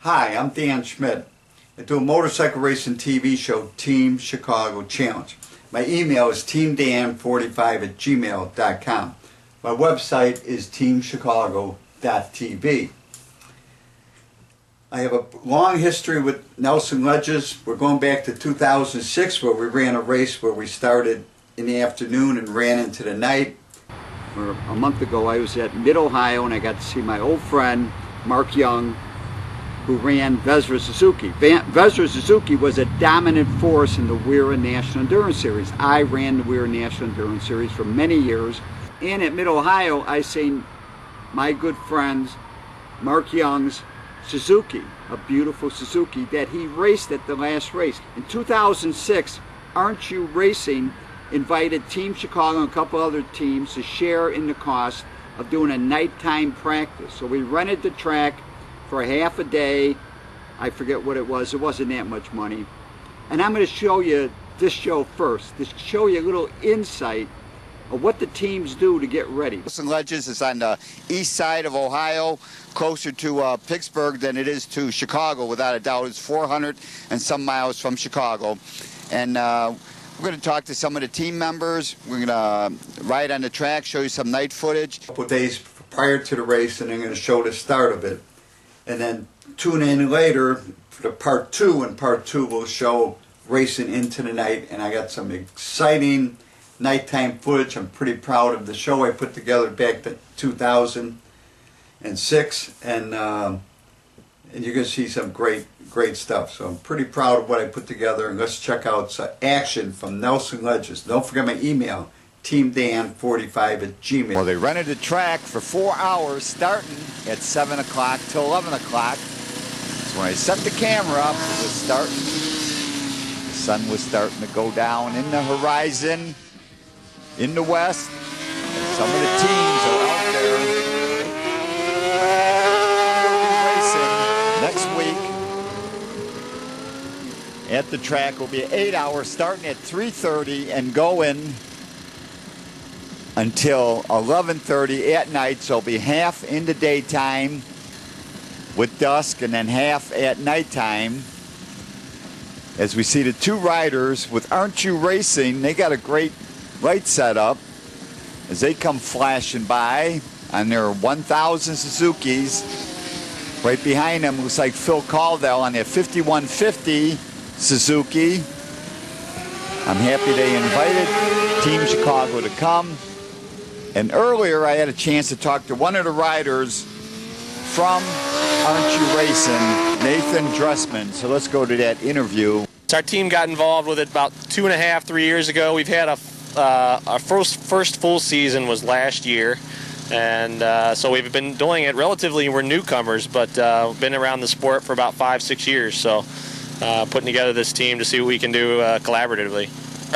Hi, I'm Dan Schmitt. I do a motorcycle racing TV show, Team Chicago Challenge. My email is teamdan45@gmail.com. My website is teamchicago.tv. I have a long history with Nelson Ledges. We're going back to 2006 where we ran a race where we started in the afternoon and ran into the night. A month ago I was at Mid-Ohio and I got to see my old friend Mark Young, who ran WERA Suzuki. WERA Suzuki was a dominant force in the WERA National Endurance Series. I ran the WERA National Endurance Series for many years. And at Mid-Ohio, I seen my good friends Mark Young's Suzuki, a beautiful Suzuki that he raced at the last race. In 2006, Aren't You Racing invited Team Chicago and a couple other teams to share in the cost of doing a nighttime practice. So we rented the track for half a day. I forget what it was. It wasn't that much money. And I'm going to show you this show first, to show you a little insight of what the teams do to get ready. Nelson Ledges is on the east side of Ohio, closer to Pittsburgh than it is to Chicago, without a doubt. It's 400 and some miles from Chicago. And we're going to talk to some of the team members. We're going to ride on the track, show you some night footage. A couple days prior to the race, and I'm going to show the start of it. And then tune in later for the part two, and part two will show racing into the night. And I got some exciting nighttime footage. I'm pretty proud of the show I put together back in 2006, and you're going to see some great stuff. So I'm pretty proud of what I put together, and let's check out some action from Nelson Ledges. Don't forget my email, teamdan45@gmail. Well, they rented the track for 4 hours, starting at 7 o'clock till 11 o'clock. So when I set the camera up, it was starting. The sun was starting to go down in the horizon in the west. And some of the teams are out there racing next week. At the track will be 8 hours, starting at 3:30 and going until 11:30 at night. So it'll be half in the daytime with dusk and then half at nighttime. As we see the two riders with Aren't You Racing, they got a great light setup as they come flashing by on their 1000 Suzukis. Right behind them looks like Phil Caldwell on their 5150 Suzuki. I'm happy they invited Team Chicago to come. And earlier I had a chance to talk to one of the riders from Aren't You Racing, Nathan Dressman. So let's go to that interview. Our team got involved with it about 2.5, 3 years ago. We've had our first full season was last year. And so we've been doing it relatively, we're newcomers, but been around the sport for about 5-6 years. So putting together this team to see what we can do collaboratively.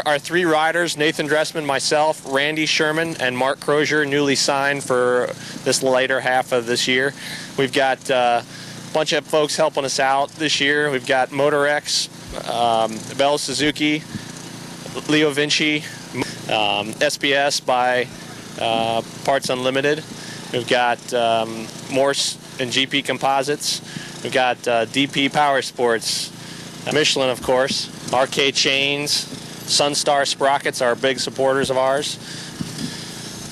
Our three riders, Nathan Dressman, myself, Randy Sherman, and Mark Crozier, newly signed for this later half of this year. We've got a bunch of folks helping us out this year. We've got MotorX, Bell Suzuki, Leo Vinci, SBS by Parts Unlimited. We've got Morse and GP Composites. We've got DP Power Sports, Michelin, of course, RK Chains, Sunstar Sprockets are big supporters of ours.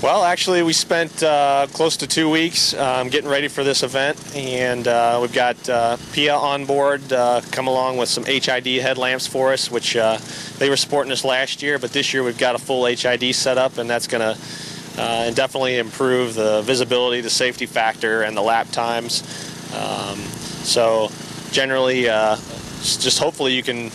Well, actually, we spent close to 2 weeks getting ready for this event, and we've got PIA on board, come along with some HID headlamps for us, which they were supporting us last year, but this year we've got a full HID setup, and that's going to definitely improve the visibility, the safety factor, and the lap times. So generally, just hopefully you can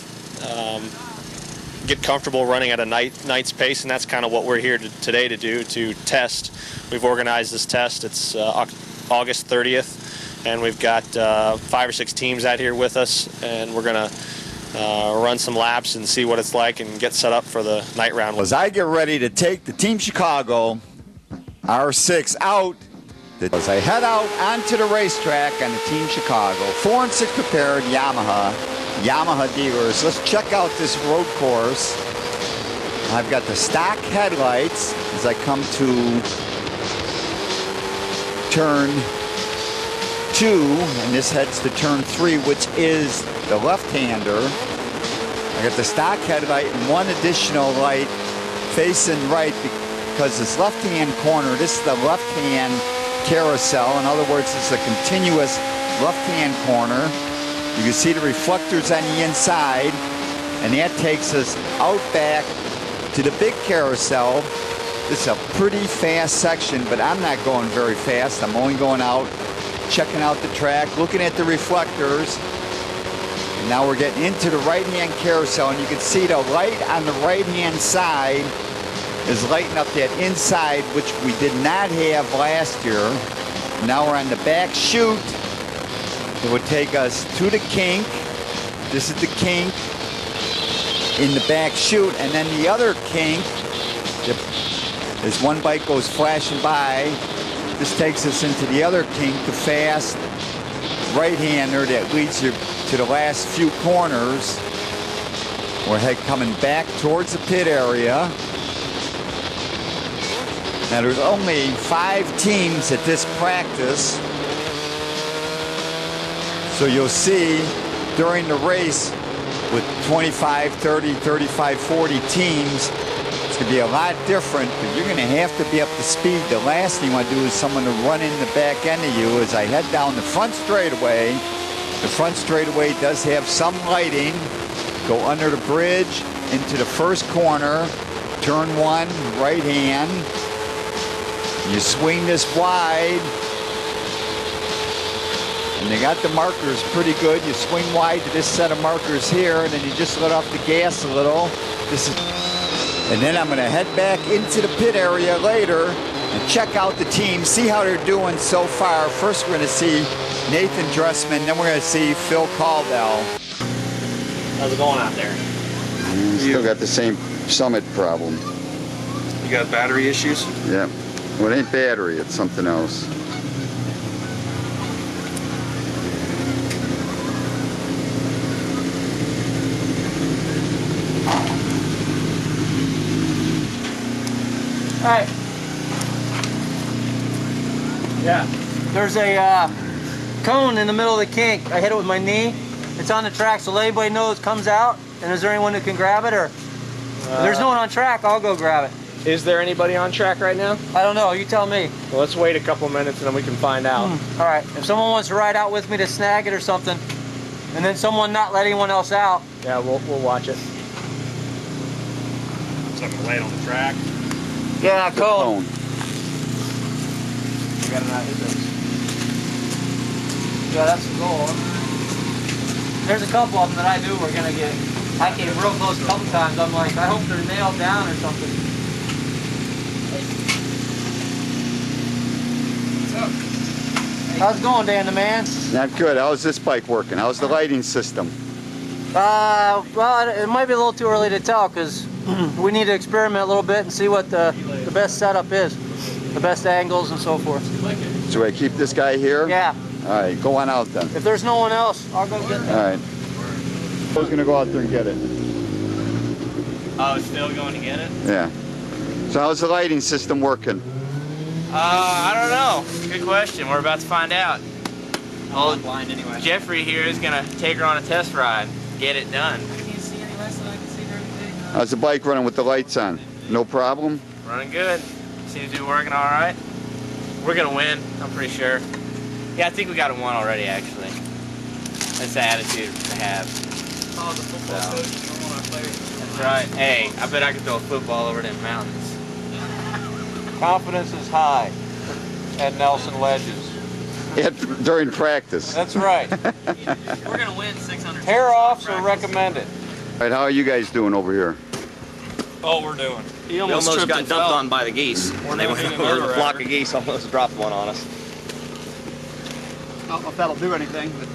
get comfortable running at a night's pace, and that's kind of what we're here today to do, to test. We've organized this test. It's August 30th, and we've got 5 or 6 teams out here with us, and we're going to run some laps and see what it's like and get set up for the night round. As I get ready to take the Team Chicago R6 out, as I head out onto the racetrack on the Team Chicago, 4 and 6 prepared Yamaha dealers. Let's check out this road course. I've got the stock headlights as I come to turn 2, and this heads to turn 3, which is the left-hander. I got the stock headlight and one additional light facing right because this left-hand corner, this is the left-hand carousel. In other words, it's a continuous left-hand corner. You can see the reflectors on the inside, and that takes us out back to the big carousel. This is a pretty fast section, but I'm not going very fast. I'm only going out, checking out the track, looking at the reflectors. And now we're getting into the right-hand carousel, and you can see the light on the right-hand side is lighting up that inside, which we did not have last year. Now we're on the back chute. It would take us to the kink. This is the kink in the back chute, and then the other kink, as one bike goes flashing by, this takes us into the other kink, the fast right-hander that leads you to the last few corners. We're coming back towards the pit area. Now there's only 5 teams at this practice, so you'll see during the race with 25, 30, 35, 40 teams, it's going to be a lot different, but you're going to have to be up to speed. The last thing you want to do is someone to run in the back end of you. As I head down the front straightaway, the front straightaway does have some lighting. Go under the bridge into the first corner, turn 1, right hand. You swing this wide, and they got the markers pretty good. You swing wide to this set of markers here, and then you just let off the gas a little. And then I'm going to head back into the pit area later and check out the team, see how they're doing so far. First, we're going to see Nathan Dressman, then we're going to see Phil Caldwell. How's it going out there? Still got the same Summit problem. You got battery issues? Yeah. Well, it ain't battery, it's something else. All right. Yeah. There's a cone in the middle of the kink. I hit it with my knee. It's on the track, so let anybody know it comes out. And is there anyone who can grab it, or if there's no one on track, I'll go grab it. Is there anybody on track right now? I don't know. You tell me. Well, let's wait a couple minutes and then we can find out. All right. If someone wants to ride out with me to snag it or something, and then someone not let anyone else out. Yeah, we'll watch it. Something light on the track. Yeah, cone. You gotta not hit those. Yeah, that's the goal. There's a couple of them that I knew were gonna get. I came real close a couple times. I'm like, I hope they're nailed down or something. How's it going, Dan the man? Not good. How's this bike working? How's the lighting system? Well, it might be a little too early to tell because we need to experiment a little bit and see what the best setup is, the best angles and so forth. So I keep this guy here? Yeah. All right, go on out then. If there's no one else, I'll go get them. All right. Who's going to go out there and get it? Oh, it's still going to get it? Yeah. So how's the lighting system working? I don't know. Good question. We're about to find out. I'm blind anyway. Jeffrey here is gonna take her on a test ride, get it done. How's the bike running with the lights on? No problem? Running good. Seems to be working all right. We're gonna win. I'm pretty sure. Yeah, I think we got a 1 already. Actually, that's the attitude to have. Oh, the football coach. You don't want to play. That's right. Hey, I bet I could throw a football over them mountains. Confidence is high at Nelson Ledges. During practice. That's right. We're gonna win 600. Tear-offs are recommended. All right, how are you guys doing over here? Oh, we're doing. He almost got dumped on by the geese. Or a flock of geese almost dropped one on us. I don't know if that'll do anything, but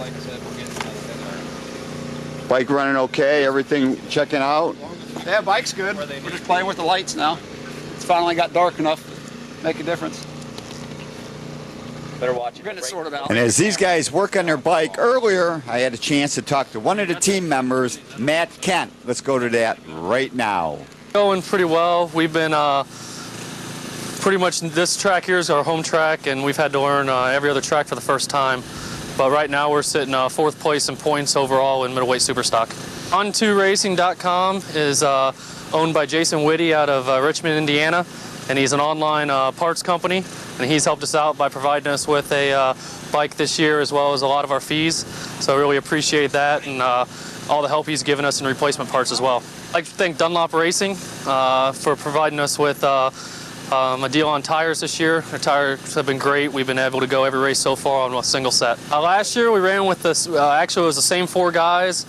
Like I said, we're getting another headlight. Bike running okay? Everything checking out? yeah, bike's good. We're just playing with the lights now. It's finally got dark enough to make a difference. Better watch it. We're getting it sorted out. And as these guys work on their bike, earlier I had a chance to talk to one of the team members, Matt Kent. Let's go to that right now. Going pretty well. We've been pretty much this track here is our home track, and we've had to learn every other track for the first time. But right now we're sitting 4th place in points overall in middleweight superstock. On2racing.com is owned by Jason Whitty out of Richmond, Indiana, and he's an online parts company, and he's helped us out by providing us with a bike this year as well as a lot of our fees. So I really appreciate that, and all the help he's given us in replacement parts as well. I'd like to thank Dunlop Racing for providing us with a deal on tires this year. Our tires have been great. We've been able to go every race so far on a single set. Last year we ran with this, actually it was the same 4 guys.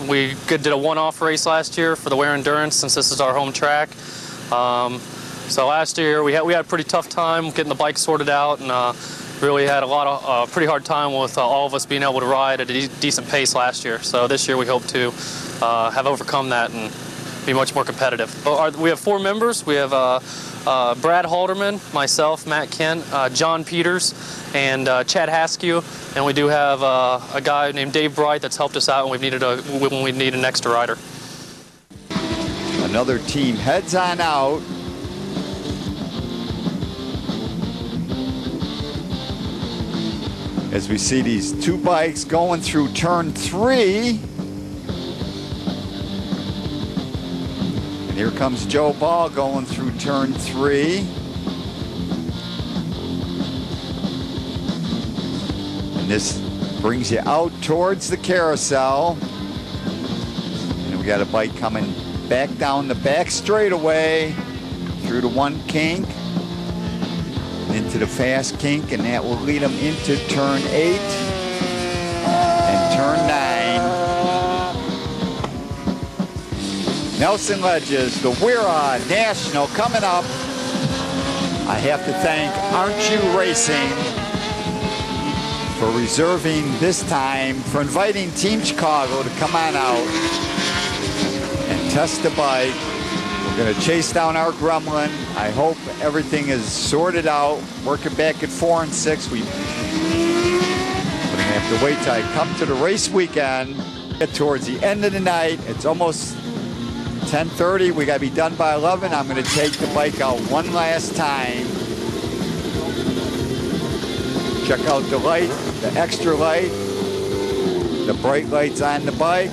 We did a one-off race last year for the WERA Endurance since this is our home track. So last year we had a pretty tough time getting the bike sorted out, and really had a lot of pretty hard time with all of us being able to ride at a decent pace last year. So this year we hope to have overcome that and be much more competitive. We have 4 members. We have Brad Halderman, myself, Matt Kent, John Peters, and Chad Haskew. And we do have a guy named Dave Bright that's helped us out when we need an extra rider. Another team heads on out. As we see these 2 bikes going through turn 3. And here comes Joe Ball going through turn 3. And this brings you out towards the carousel. And we got a bike coming back down the back straightaway through the 1 kink. Into the fast kink, and that will lead them into turn 8 and turn 9. Nelson Ledges, the WERA National coming up. I have to thank Aren't You Racing for reserving this time, for inviting Team Chicago to come on out and test the bike. We're going to chase down our gremlin. I hope everything is sorted out. Working back at 4 and 6. We're going to have to wait till I come to the race weekend. Get towards the end of the night. It's almost 10:30. We got to be done by 11. I'm going to take the bike out one last time. Check out the light, the extra light, the bright lights on the bike.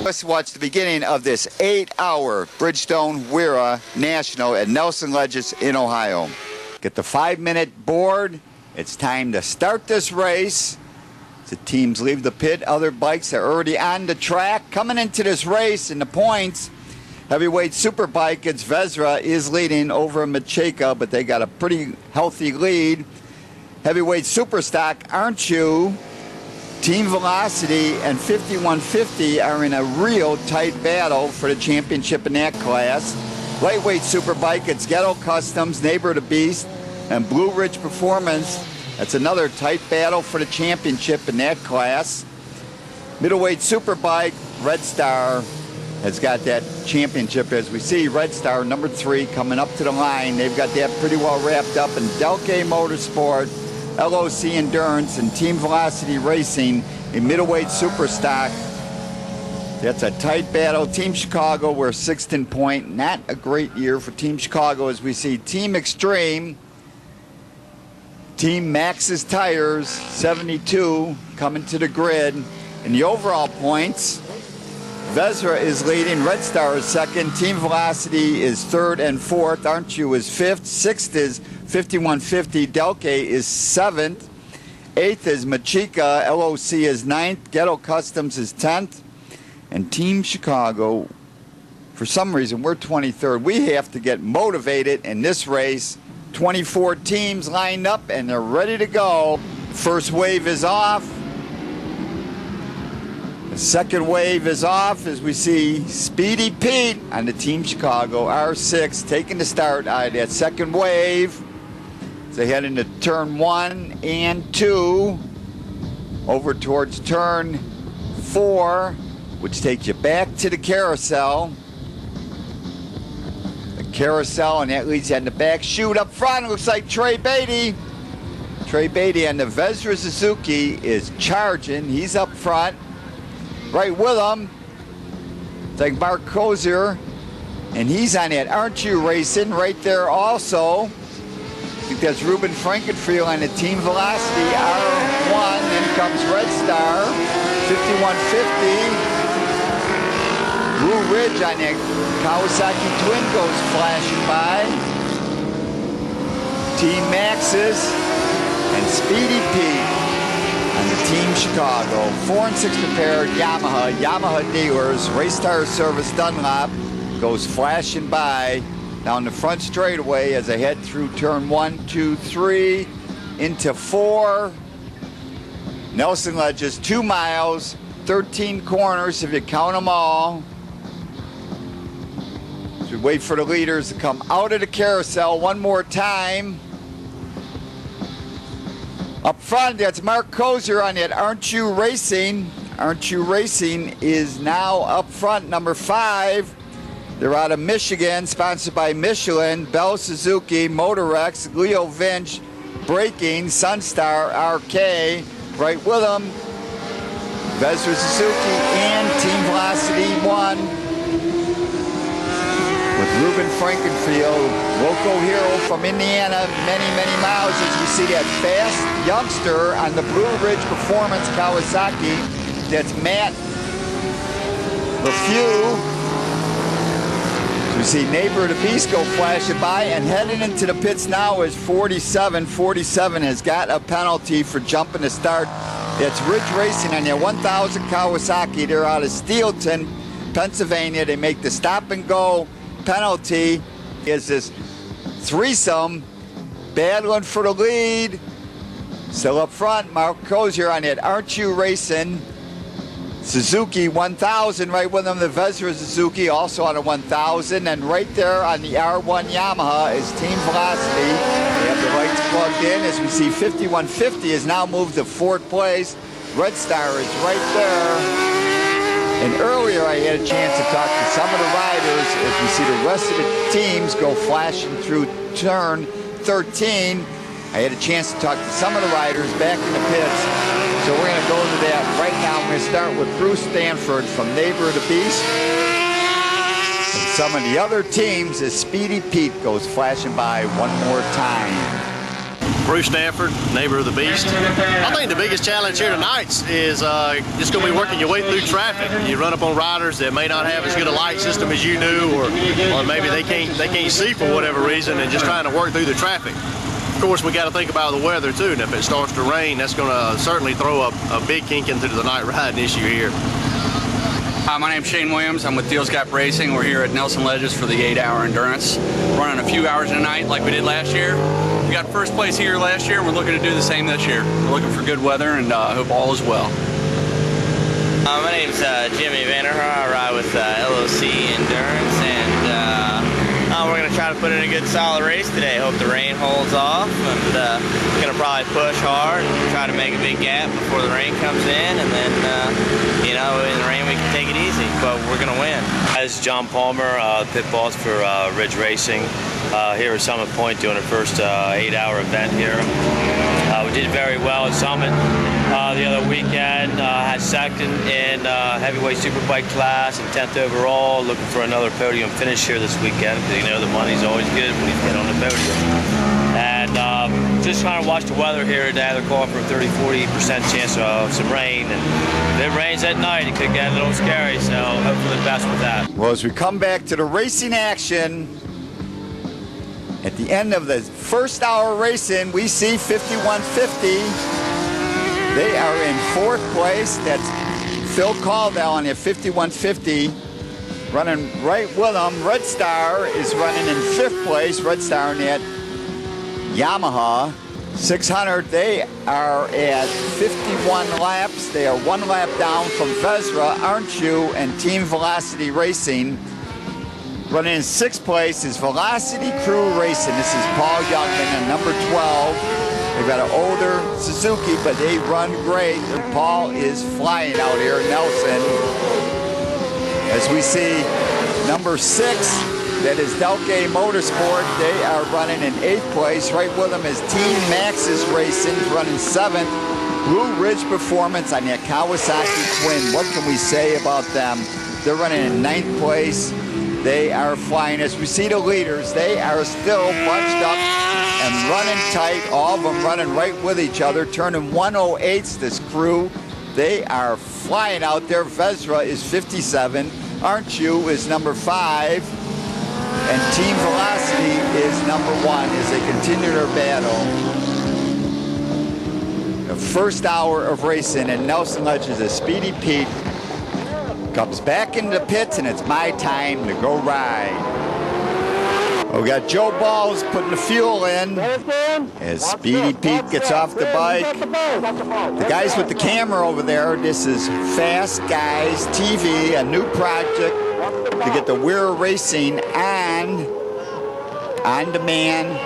Let's watch the beginning of this 8-hour Bridgestone WERA National at Nelson Ledges in Ohio. Get the 5-minute board. It's time to start this race. The teams leave the pit. Other bikes are already on the track. Coming into this race in the points, heavyweight superbike, it's Vezra is leading over Macheka, but they got a pretty healthy lead. Heavyweight superstock, Aren't You? Team Velocity and 5150 are in a real tight battle for the championship in that class. Lightweight superbike, it's Ghetto Customs, Neighbor the Beast, and Blue Ridge Performance. That's another tight battle for the championship in that class. Middleweight superbike, Red Star has got that championship. As we see, Red Star, number 3, coming up to the line. They've got that pretty well wrapped up in Delkay Motorsport, LOC Endurance, and Team Velocity Racing in middleweight superstock. That's a tight battle. Team Chicago, we're 6th in point. Not a great year for Team Chicago, as we see Team Extreme, Team Max's Tires, 72, coming to the grid. In the overall points, Vezra is leading, Red Star is 2nd, Team Velocity is 3rd and 4th, Aren't You is 5th, 6th is 5150, Delkay is 7th, 8th is Macheka, LOC is 9th, Ghetto Customs is 10th, and Team Chicago, for some reason, we're 23rd. We have to get motivated in this race. 24 teams lined up, and they're ready to go. First wave is off. The second wave is off as we see Speedy Pete on the Team Chicago R6 taking the start out of that second wave. As they head into turn 1 and 2, over towards turn 4, which takes you back to the carousel. The carousel, and that leads you in the back chute. Up front, it looks like Trey Beatty. Trey Beatty and the Vezra Suzuki is charging. He's up front. Right with him. like Mark Kozier, and he's on that Aren't You Racing right there also. I think that's Ruben Frankenfield on the Team Velocity R1. Then comes Red Star, 5150. Blue Ridge on that Kawasaki Twin goes flashing by. Team Maxxis and Speedy Pete on the Team Chicago. 4 and 6 prepared Yamaha dealers, Race Tire Service Dunlop goes flashing by down the front straightaway as I head through turn 1, 2, 3 into 4. Nelson Ledges, 2 miles, 13 corners if you count them all. We wait for the leaders to come out of the carousel one more time. Up front, that's Mark Kozier on that Aren't You Racing. Aren't You Racing is now up front, number 5. They're out of Michigan, sponsored by Michelin, Bell Suzuki, Motorex, Leo Vinch, Braking, Sunstar, RK, right with them, Vesra Suzuki and Team Velocity 1. With Ruben Frankenfield, local hero from Indiana, many, many miles, as we see that fast youngster on the Blue Ridge Performance Kawasaki. That's Matt LeFew. So we see Neighbor of the Beast go flashing by, and heading into the pits now is 47. 47 has got a penalty for jumping the start. That's Ridge Racing on their 1000 Kawasaki. They're out of Steelton, Pennsylvania. They make the stop and go penalty. Is this threesome battling for the lead. Still up front, Mark Kozier on it. Aren't You Racing? Suzuki 1000 right with them. The Vesra Suzuki also on a 1000, and right there on the R1 Yamaha is Team Velocity. They have the lights plugged in as we see 5150 has now moved to 4th place. Red Star is right there. And earlier I had a chance to talk to some of the riders as we see the rest of the teams go flashing through turn 13. I had a chance to talk to some of the riders back in the pits. So we're going to go to that right now. I'm going to start with Bruce Stanford from Neighbor of the Beast. And some of the other teams as Speedy Pete goes flashing by one more time. Bruce Stanford, Neighbor of the Beast. I think the biggest challenge here tonight is just going to be working your way through traffic. You run up on riders that may not have as good a light system as you do, or maybe they can't see for whatever reason, and just trying to work through the traffic. Of course, we got to think about the weather too, and if it starts to rain, that's going to certainly throw a big kink into the night riding issue here. Hi, my name's Shane Williams. I'm with Deals Gap Racing. We're here at Nelson Ledges for the 8-hour endurance. Running a few hours in a night like we did last year. We got first place here last year, and we're looking to do the same this year. We're looking for good weather, and I hope all is well. My name's Jimmy Vanderhaar. I ride with LOC Endurance, and we're going to try to put in a good solid race today. Hope the rain holds off, and going to probably push hard and try to make a big gap before the rain comes in, and then, in the rain we can take it easy, but we're going to win. This is John Palmer, pit boss for Ridge Racing, here at Summit Point doing the first 8-hour event here. We did very well at Summit the other weekend, had second in heavyweight superbike class and 10th overall, looking for another podium finish here this weekend, because the money's always good when you get on the podium. And just trying to watch the weather here today. They're calling for a 30-40% chance of some rain, and if it rains at night it could get a little scary, so hopefully the best with that. Well, as we come back to the racing action, at the end of the first hour racing, we see 5150. They are in 4th place. That's Phil Caldwell on their 5150. Running right with them. Red Star is running in 5th place. Red Star in that Yamaha 600. They are at 51 laps. They are 1 lap down from Vesra, Aren't You, and Team Velocity Racing. Running in 6th place is Velocity Crew Racing. This is Paul Youngman and number 12. They've got an older Suzuki, but they run great. And Paul is flying out here at Nelson. As we see number 6, that is Delkay Motorsport. They are running in 8th place. Right with them is Team Maxxis Racing, running 7th. Blue Ridge Performance on that Kawasaki Twin. What can we say about them? They're running in 9th place. They are flying. As we see the leaders, they are still bunched up and running tight. All of them running right with each other, turning 108s, this crew. They are flying out there. Vesra is 57. Aren't You is number 5. And Team Velocity is number 1 as they continue their battle. The first hour of racing, and Nelson Ledges, a Speedy Pete, comes back into the pits, and it's my time to go ride. We got Joe Balls putting the fuel in as Speedy Pete gets off the bike. The guys with the camera over there, this is Fast Guys TV, a new project to get the WERA Racing on demand,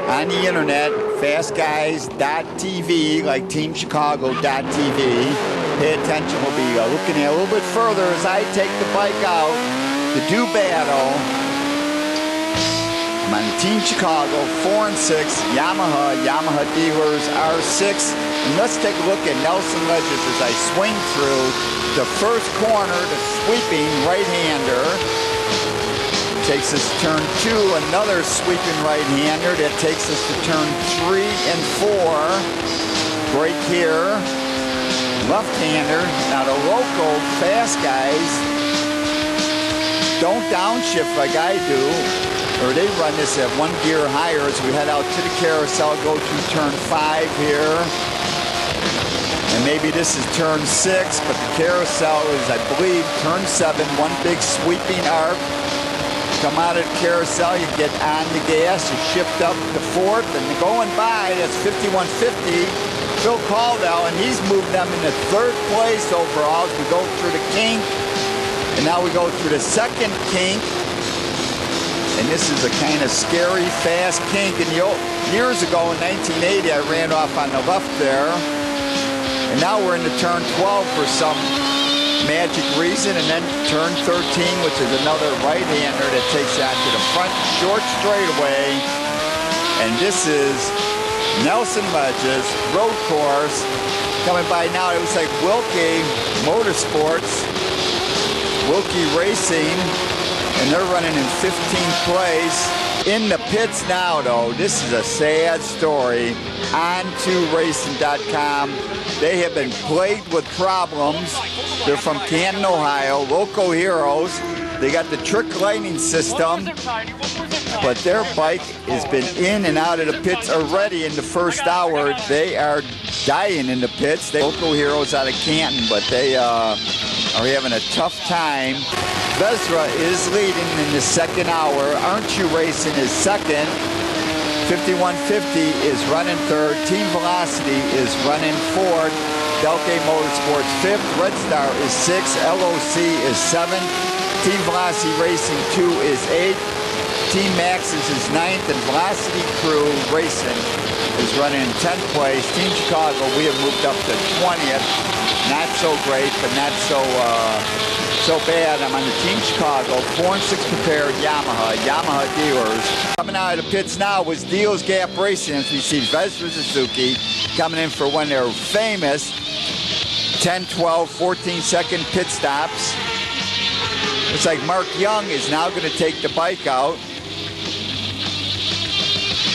on the internet, fastguys.tv, like teamchicago.tv. Pay attention, we'll be looking at a little bit further as I take the bike out to do battle. I'm on Team Chicago, 4 and 6, Yamaha dealers, R6. And let's take a look at Nelson Ledges as I swing through the first corner, the sweeping right-hander. Takes us to turn 2, another sweeping right-hander. That takes us to turn 3 and 4. Break here. Left-hander. Now the local Fast Guys don't downshift like I do, or they run this at 1 gear higher as we head out to the carousel, go through turn 5 here. And maybe this is turn 6, but the carousel is, I believe, turn 7, one big sweeping arc. Come out of the carousel, you get on the gas, you shift up to 4th, and going by, that's 5150. Phil Caldwell, and he's moved them into 3rd place overall as we go through the kink. And now we go through the 2nd kink. And this is a kind of scary, fast kink. And years ago in 1980, I ran off on the left there. And now we're into turn 12 for some magic reason. And then turn 13, which is another right-hander that takes you out to the front short straightaway. And this is Nelson Ledges road course. Coming by now, it looks like Wilkie Motorsports, Wilkie Racing, and they're running in 15th place. In the pits now, though, this is a sad story. On2racing.com. They have been plagued with problems. They're from Canton, Ohio, local heroes. They got the trick lighting system, but their bike has been in and out of the pits already in the first hour. They are dying in the pits. They local heroes out of Canton, but they are having a tough time. Vesra is leading in the 2nd hour. Aren't You Racing is 2nd. 5150 is running 3rd. Team Velocity is running 4th. Delke Motorsports 5th. Red Star is 6th. LOC is 7th. Team Velocity Racing 2 is 8th. Team Max's is 9th. And Velocity Crew Racing is running in 10th place. Team Chicago, we have moved up to 20th. Not so great, but not so bad. I'm on the Team Chicago, 4 and 6 prepared Yamaha dealers. Coming out of the pits now was Deals Gap Racing as we see Vesra Suzuki coming in for one of their famous 10, 12, 14-second pit stops. Looks like Mark Young is now going to take the bike out.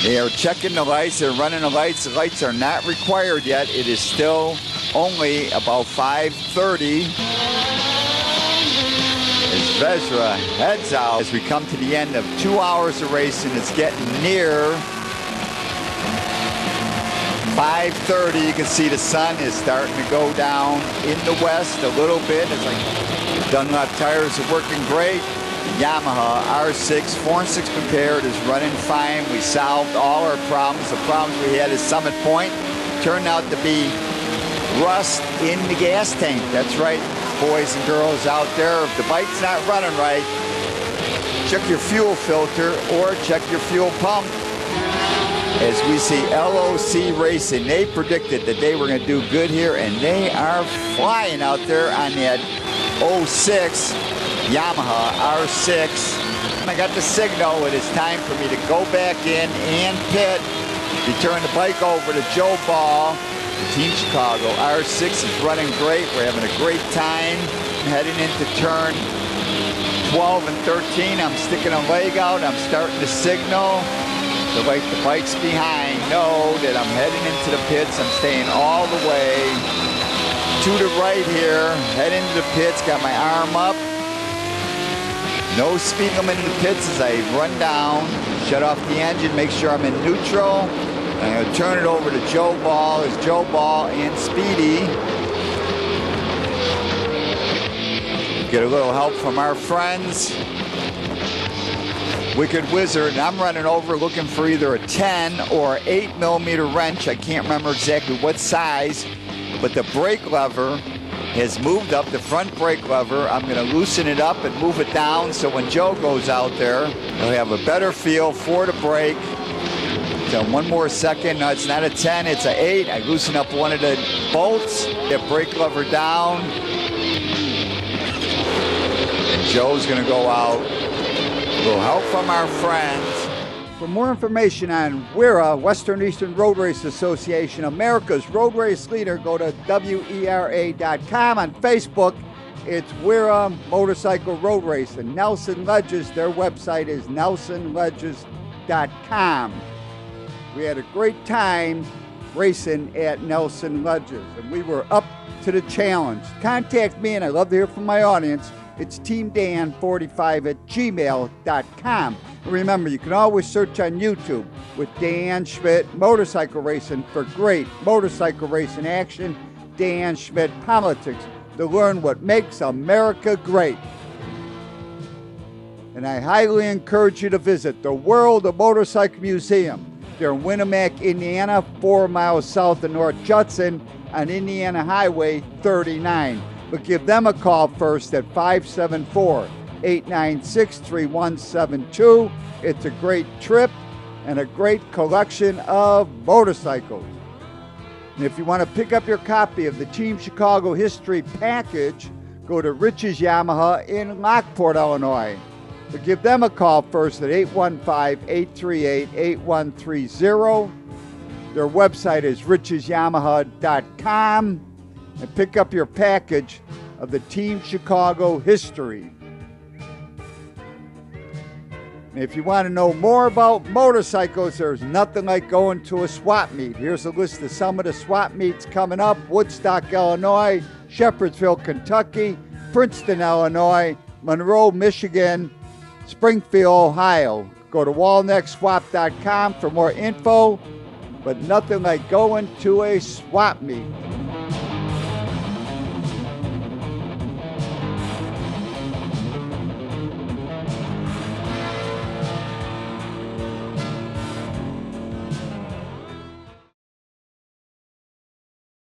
They are checking the lights, they're running the lights. The lights are not required yet. It is still only about 5:30. As Vesra heads out as we come to the end of 2 hours of racing. It's getting near 5:30. You can see the sun is starting to go down in the west a little bit. It's like Dunlop tires are working great. Yamaha R6 4 and 6 prepared is running fine. We solved all our problems. The problems we had at Summit Point turned out to be rust in the gas tank. That's right, boys and girls out there. If the bike's not running right, check your fuel filter or check your fuel pump. As we see LOC Racing, they predicted that they were going to do good here, and they are flying out there on that 06 Yamaha R6. I got the signal. It is time for me to go back in and pit. We turn the bike over to Joe Ball. The Team Chicago R6 is running great. We're having a great time. heading into turn 12 and 13. I'm sticking a leg out. I'm starting to signal to let the bikes behind know that I'm heading into the pits. I'm staying all the way to the right here. Head into the pits. Got my arm up. No speed limit in the pits as I run down. Shut off the engine. Make sure I'm in neutral. I'm going to turn it over to Joe Ball. It's Joe Ball and Speedy. Get a little help from our friends. Wicked Wizard. I'm running over looking for either a 10 or 8 millimeter wrench. I can't remember exactly what size, but the brake lever has moved up, the front brake lever. I'm going to loosen it up and move it down so when Joe goes out there, he'll have a better feel for the brake. So one more second. No, it's not a 10, it's an 8. I loosen up one of the bolts, get brake lever down. Joe's going to go out. A little help from our friends. For more information on WERA, Western Eastern Road Race Association, America's road race leader, go to WERA.com. On Facebook, it's WERA Motorcycle Road Race. And Nelson Ledges, their website is nelsonledges.com. We had a great time racing at Nelson Ledges, and we were up to the challenge. Contact me, and I love to hear from my audience. It's teamdan45@gmail.com. And remember, you can always search on YouTube with Dan Schmitt Motorcycle Racing for great motorcycle racing action. Dan Schmitt Politics to learn what makes America great. And I highly encourage you to visit the World of Motorcycle Museum. They're in Winamac, Indiana, 4 miles south of North Judson on Indiana Highway 39. But give them a call first at 574-896-3172. It's a great trip and a great collection of motorcycles. And if you want to pick up your copy of the Team Chicago History Package, go to Rich's Yamaha in Lockport, Illinois. But give them a call first at 815-838-8130. Their website is richesyamaha.com. And pick up your package of the Team Chicago History. And if you want to know more about motorcycles, there's nothing like going to a swap meet. Here's a list of some of the swap meets coming up: Woodstock, Illinois; Shepherdsville, Kentucky; Princeton, Illinois; Monroe, Michigan; Springfield, Ohio. Go to walneckswap.com for more info, but nothing like going to a swap meet.